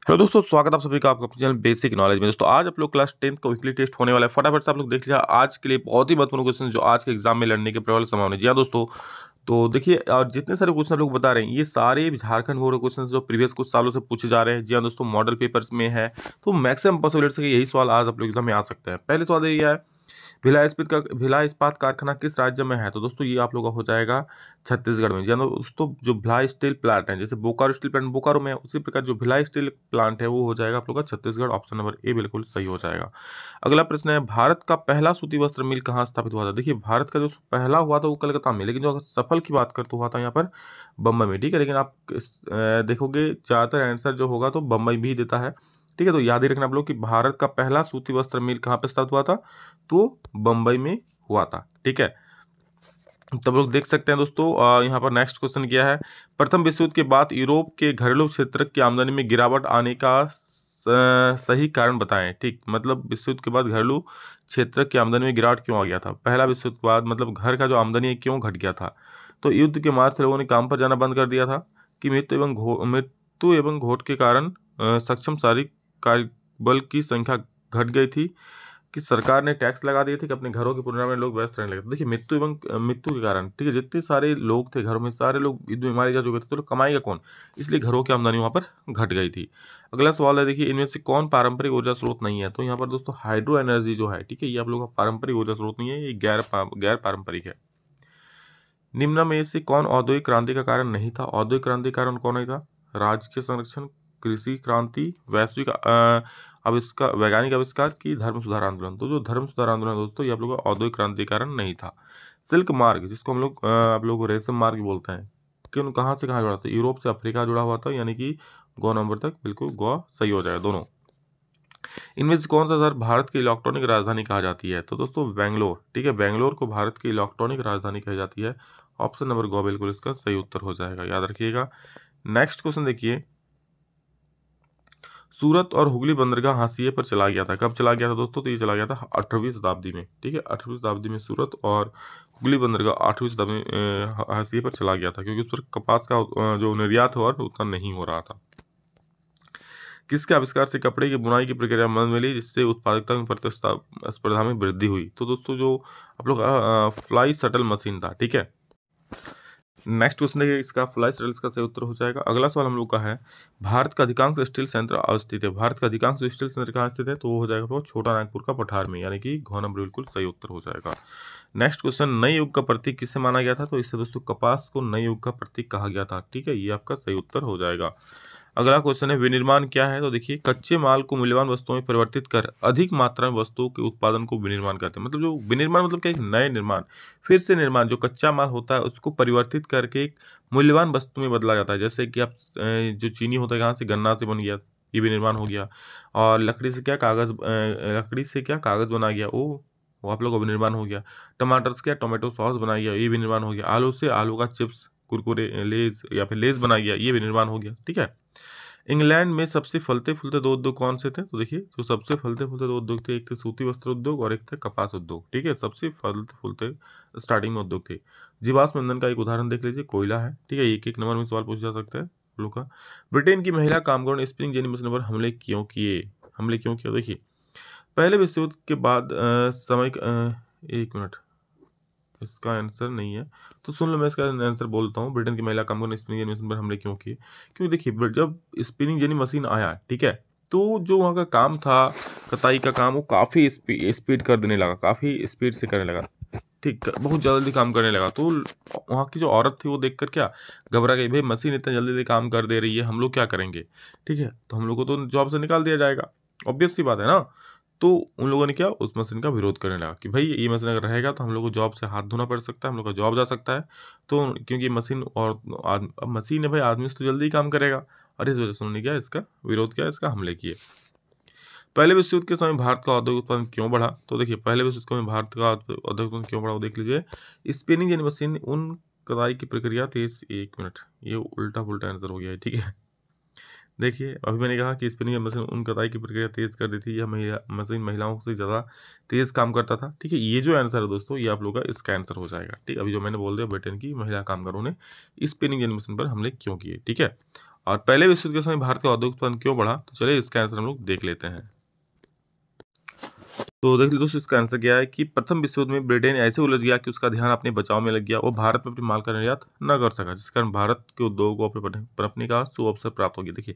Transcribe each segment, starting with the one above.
Hello दोस्तों, स्वागत है आप सभी का आपका अपने चैनल बेसिक नॉलेज में। दोस्तों आज आप लोग क्लास 10th का वीकली टेस्ट होने वाला है। फटाफट से आप लोग देख लीजिए आज के लिए बहुत ही महत्वपूर्ण क्वेश्चन जो आज के एग्जाम में लड़ने के प्रबल संभावना है। जी हाँ दोस्तों, तो देखिए और जितने सारे क्वेश्चन आप लोग बता रहे हैं ये सारे झारखंड बोर्ड क्वेश्चन जो प्रीवियस कुछ सालों से पूछे जा रहे हैं। जी हाँ दोस्तों, मॉडल पेपर्स में है, तो मैक्सिमम पॉसिबिलिटी है यही सवाल आज आप लोग एग्जाम में आ सकते हैं। पहले सवाल ये है, भिलाई इस्पात कारखाना किस राज्य में है? तो दोस्तों ये आप लोगों का हो जाएगा छत्तीसगढ़ में। जानो दोस्तों, जो भिलाई स्टील प्लांट है, जैसे बोकारो स्टील प्लांट बोकारो में है, उसी प्रकार जो भिलाई स्टील प्लांट है वो हो जाएगा आप लोग का छत्तीसगढ़। ऑप्शन नंबर ए बिल्कुल सही हो जाएगा। अगला प्रश्न है, भारत का पहला सूती वस्त्र मिल कहाँ स्थापित हुआ था? देखिए भारत का जो पहला हुआ था वो कलकत्ता में, लेकिन जो अगर सफल की बात करते हुआ था यहाँ पर बम्बई में। ठीक है, लेकिन आप देखोगे ज़्यादातर आंसर जो होगा तो बम्बई भी देता है। ठीक है, तो याद ही रखना आप लोग कि भारत का पहला सूती वस्त्र मिल कहाँ पर स्थापित हुआ था, तो बम्बई में हुआ था। ठीक है, तब लोग देख सकते हैं दोस्तों। यहाँ पर नेक्स्ट क्वेश्चन किया है, प्रथम विश्व युद्ध के बाद यूरोप के घरेलू क्षेत्र की आमदनी में गिरावट आने का सही कारण बताएं। ठीक, मतलब विश्व युद्ध के बाद घरेलू क्षेत्र की आमदनी में गिरावट क्यों आ गया था? पहला विश्व युद्ध के बाद मतलब घर का जो आमदनी है क्यों घट गया था? तो युद्ध के मार्च से लोगों ने काम पर जाना बंद कर दिया था, कि मृत्यु एवं घोट के कारण सक्षम शारीरिक कार्यबल की संख्या घट गई थी, कि सरकार ने टैक्स लगा दिए थे कि अपने घरों के पुनर्निर्माण में लोग व्यस्त रहने लगे। तो देखिए मृत्यु के कारण, ठीक है, जितने सारे लोग थे घरों में, सारे लोग युद्ध में मारे जा चुके थे, तो कमाएगा कौन? इसलिए घरों की आमदनी वहाँ पर घट गई थी। अगला सवाल है, देखिए इनमें से कौन पारंपरिक ऊर्जा स्रोत नहीं है? तो यहाँ पर दोस्तों हाइड्रो एनर्जी जो है, ठीक है, ये आप लोगों का पारंपरिक ऊर्जा स्रोत नहीं है, ये गैर पारंपरिक है। निम्न में से कौन औद्योगिक क्रांति का कारण नहीं था? औद्योगिक क्रांति का कारण कौन नहीं था? राजकीय संरक्षण, कृषि क्रांति, वैश्विक आविष्कार, वैज्ञानिक आविष्कार की धर्म सुधार आंदोलन। तो जो धर्म सुधार आंदोलन दोस्तों ये आप लोगों का औद्योगिक क्रांति कारण नहीं था। सिल्क मार्ग, जिसको हम लोग आप लोग रेशम मार्ग बोलते हैं, क्यों कहाँ से कहाँ जुड़ा था? यूरोप से अफ्रीका जुड़ा हुआ था, यानी कि गौ नंबर तक बिल्कुल गौ सही हो जाएगा दोनों। इनमें से कौन सा शहर भारत की इलेक्ट्रॉनिक राजधानी कहा जाती है? तो दोस्तों बेंगलोर। ठीक है, बेंगलोर को भारत की इलेक्ट्रॉनिक राजधानी कही जाती है। ऑप्शन नंबर गो बिल्कुल इसका सही उत्तर हो जाएगा, याद रखिएगा। नेक्स्ट क्वेश्चन देखिए, सूरत और हुगली बंदरगाह हाशिए पर चला गया था। कब चला गया था दोस्तों? तो ये चला गया था 18वीं शताब्दी में। ठीक है, 18वीं शताब्दी में सूरत और हुगली बंदरगाह 8वीं शताब्दी में हाशिए पर चला गया था, क्योंकि उस पर कपास का जो निर्यात हुआ उतना नहीं हो रहा था। किसके आविष्कार से कपड़े की बुनाई की प्रक्रिया में मदद मिली, जिससे उत्पादकता में प्रतिस्पर्धा में वृद्धि हुई? तो दोस्तों जो आप लोग फ्लाई शटल मशीन था। ठीक है, नेक्स्ट क्वेश्चन देखिए, इसका फ्लाई शटल का सही उत्तर हो जाएगा। अगला सवाल हम लोग का है, भारत का अधिकांश स्टील संयंत्र अवस्थित है? भारत का अधिकांश स्टील संयंत्र कहाँ स्थित है? तो वो हो जाएगा छोटा नागपुर का पठार में, यानी कि घ नंबर बिल्कुल सही उत्तर हो जाएगा। नेक्स्ट क्वेश्चन, नए युग का प्रतीक किसे माना गया था? तो इससे दोस्तों कपास को नए युग का प्रतीक कहा गया था। ठीक है, ये आपका सही उत्तर हो जाएगा। अगला क्वेश्चन है, विनिर्माण क्या है? तो देखिए कच्चे माल को मूल्यवान वस्तुओं में परिवर्तित कर अधिक मात्रा में वस्तुओं के उत्पादन को विनिर्माण कहते हैं। मतलब जो विनिर्माण मतलब क्या, एक नए निर्माण, फिर से निर्माण, जो कच्चा माल होता है उसको परिवर्तित करके एक मूल्यवान वस्तु में बदला जाता है। जैसे कि आप जो चीनी होता है कहाँ से, गन्ना से बन गया, ये विनिर्माण हो गया। और लकड़ी से क्या कागज बना गया, वो आप लोग का विनिर्माण हो गया। टमाटर से क्या टोमेटो सॉस बना गया, ये विनिर्माण हो गया। आलू से आलू का चिप्स, कुरकुरे, लेज या फिर लेस बना गया, ये विनिर्माण हो गया। ठीक है, इंग्लैंड में सबसे फलते फूलते दो उद्योग कौन से थे? तो देखिए जो सबसे फलते फूलते दो उद्योग थे, एक थे सूती वस्त्र उद्योग और एक थे कपास उद्योग। ठीक है, सबसे फलते फूलते स्टार्टिंग में उद्योग थे। जीवाश्म ईंधन का एक उदाहरण देख लीजिए, कोयला है। ठीक है, एक एक नंबर में सवाल पूछा जा सकता है लोग का। ब्रिटेन की महिला कामगारों ने स्पिनिंग जेनी मशीन पर हमले क्यों किए? देखिए पहले विश्व युद्ध के बाद एक मिनट, इसका आंसर नहीं है तो सुन लो, मैं इसका आंसर बोलता हूँ। ब्रिटेन की महिला कामगार ने स्पिनिंग जेनी मशीन पर हमले क्यों किए? क्योंकि देखिए जब स्पिनिंग जेनी मशीन आया, ठीक है, तो जो वहाँ का काम था, कताई का काम, वो काफ़ी स्पीड कर देने लगा, काफ़ी स्पीड से करने लगा। ठीक, बहुत जल्दी काम करने लगा। तो वहाँ की जो औरत थी वो देखकर क्या घबरा गई, भाई मशीन इतना जल्दी जल्दी काम कर दे रही है, हम लोग क्या करेंगे? ठीक है, तो हम लोग को तो जॉब से निकाल दिया जाएगा, ऑब्वियस सी बात है ना। तो उन लोगों ने क्या, उस मशीन का विरोध करने लगा कि भाई ये मशीन अगर रहेगा तो हम लोग को जॉब से हाथ धोना पड़ सकता है, हम लोग का जॉब जा सकता है। तो क्योंकि मशीन और अब मशीन है भाई, आदमी से तो जल्दी ही काम करेगा, और इस वजह से उन्होंने क्या इसका विरोध किया, इसका हमले किए। पहले विश्व युद्ध के समय भारत का औद्योगिक उत्पादन क्यों बढ़ा? तो देखिए पहले विश्व युद्ध के समय भारत का औद्योगिक उत्पादन क्यों बढ़ा वो देख लीजिए। स्पिनिंग जेनी मशीन उन कताई की प्रक्रिया तेज, एक मिनट, ये उल्टा पुल्टा आंसर हो गया है। ठीक है, देखिए अभी मैंने कहा कि स्पिनिंग मशीन उन कताई की प्रक्रिया तेज कर दी थी, यह मशीन महिलाओं से ज़्यादा तेज काम करता था। ठीक है, ये जो आंसर है दोस्तों ये आप लोग का इसका आंसर हो जाएगा। ठीक, अभी जो मैंने बोल दिया, ब्रिटेन की महिला कामगारों ने स्पिनिंग जेनी मशीन पर हमले क्यों किए। ठीक है, और पहले विश्व युद्ध के समय भारत का औद्योगिक उत्पादन क्यों बढ़ा, तो चलिए इसका आंसर हम लोग देख लेते हैं। तो देख लीजिए दोस्तों, इसका आंसर क्या है कि प्रथम विश्व युद्ध में ब्रिटेन ऐसे उलझ गया कि उसका ध्यान अपने बचाव में लग गया, वो भारत में अपने माल का निर्यात न कर सका, जिस कारण भारत के उद्योग को अपने पनपने का सुअवसर प्राप्त हो गया। देखिए,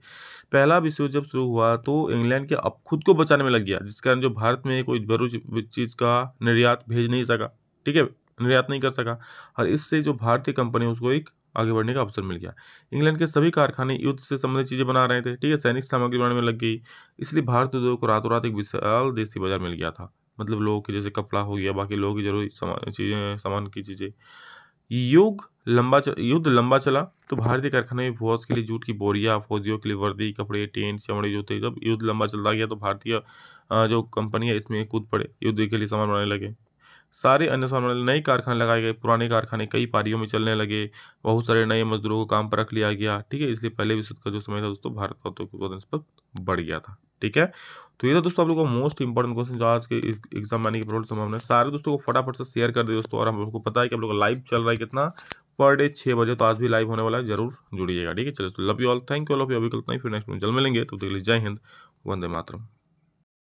पहला विश्व युद्ध जब शुरू हुआ तो इंग्लैंड के अब खुद को बचाने में लग गया, जिस कारण जो भारत में कोई जरूरी चीज का निर्यात भेज नहीं सका, ठीक है, निर्यात नहीं कर सका, और इससे जो भारतीय कंपनी उसको एक आगे बढ़ने का अवसर मिल गया। इंग्लैंड के सभी कारखाने युद्ध से संबंधित चीजें बना रहे थे, ठीक है, सैनिक सामग्री बनाने में लग गई, इसलिए भारतीय उद्योग को रातों रात एक विशाल देसी बाजार मिल गया था। मतलब लोगों के जैसे कपड़ा हो गया, बाकी लोगों की जरूरी सामान की चीजें। युद्ध लंबा चला तो भारतीय कारखाने में फौज के लिए जूट की बोरियां, फौजियों के लिए वर्दी, कपड़े, टेंट, चमड़े, जूते, जब युद्ध लंबा चलता गया तो भारतीय जो कंपनी है इसमें कूद पड़े, युद्ध के लिए सामान बनाने लगे। सारे अन्य सामान नए कारखाने लगाए गए, पुराने कारखाने कई पारियों में चलने लगे, बहुत सारे नए मजदूरों को काम पर रख लिया गया, ठीक है, इसलिए पहले विश्व युद्ध का जो समय था दोस्तों, भारत का औद्योगिक उत्पादन बढ़ गया था, ठीक है। तो ये था दोस्तों आप लोगों का मोस्ट इंपॉर्टेंट क्वेश्चन जो आज के एग्जाम आने की प्रबल संभावना है। सारे दोस्तों को फटाफट से शेयर कर दे दोस्तों, और हम लोग को पता है कि आप लोग का लाइव चल रहा है कितना, पर डे 6 बजे, तो आज भी लाइव होने वाला है, जरूर जुड़िएगा, ठीक है। चलिए, love you all, thank you all of you, अभी कल फिर नेक्स्ट में जल्द मिलेंगे, तो देख लीजिए, जय हिंद, वंदे मातरम।